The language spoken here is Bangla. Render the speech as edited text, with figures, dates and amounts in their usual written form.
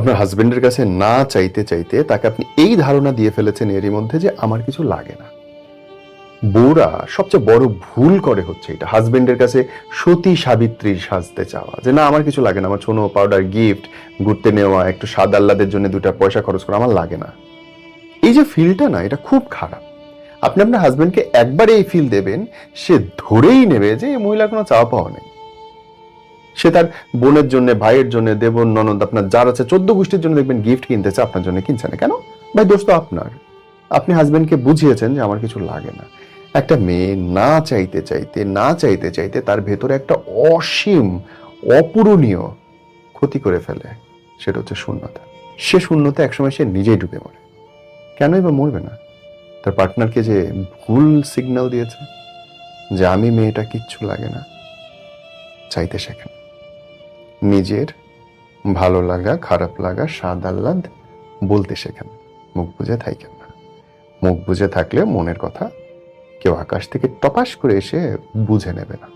আপনার হাজবেন্ডের কাছে না চাইতে চাইতে তাকে আপনি এই ধারণা দিয়ে ফেলেছেন এরই মধ্যে যে আমার কিছু লাগে না। বউরা সবচেয়ে বড় ভুল করে হচ্ছে এটা, হাজবেন্ডের কাছে সতী সাবিত্রী সাজতে চাওয়া, যে না আমার কিছু লাগে না, আমার ছোনো পাউডার গিফট, ঘুরতে নেওয়া, একটু স্বাদ আহ্লাদের জন্য 2টা পয়সা খরচ করা আমার লাগে না। এই যে ফিলটা না, এটা খুব খারাপ। আপনি আপনার হাজবেন্ডকে একবার এই ফিল দেবেন, সে ধরেই নেবে যে এই মহিলার কোনো চাওয়া পাওয়া নেই। সে তার বোনের জন্য, ভাইয়ের জন্য, দেবর ননদ, আপনার যার আছে 14 গোষ্ঠীর জন্য দেখবেন গিফট কিনতেছে, আপনার জন্য কিনছে না কেন? ভাই দোষ তো আপনার। আপনি হাজবেন্ডকে বুঝিয়েছেন যে আমার কিছু লাগে না। একটা মেয়ে না চাইতে চাইতে না চাইতে চাইতে তার ভেতরে একটা অসীম অপূরণীয় ক্ষতি করে ফেলে, সেটা হচ্ছে শূন্যতা। সে শূন্যতা একসময় সে নিজেই ডুবে মরে। কেনই বা মরবে না? তার পার্টনারকে যে ভুল সিগন্যাল দিয়েছে যে আমি মেয়েটা কিচ্ছু লাগে না। চাইতে শেখেন, নিজের ভালো লাগা, খারাপ লাগা, স্বাদ আহ্লাদ বলতে শেখেন, মুখ বুঝে থাকেন না। মুখ বুঝে থাকলে মনের কথা কেউ আকাশ থেকে টপাস করে এসে বুঝে নেবে না।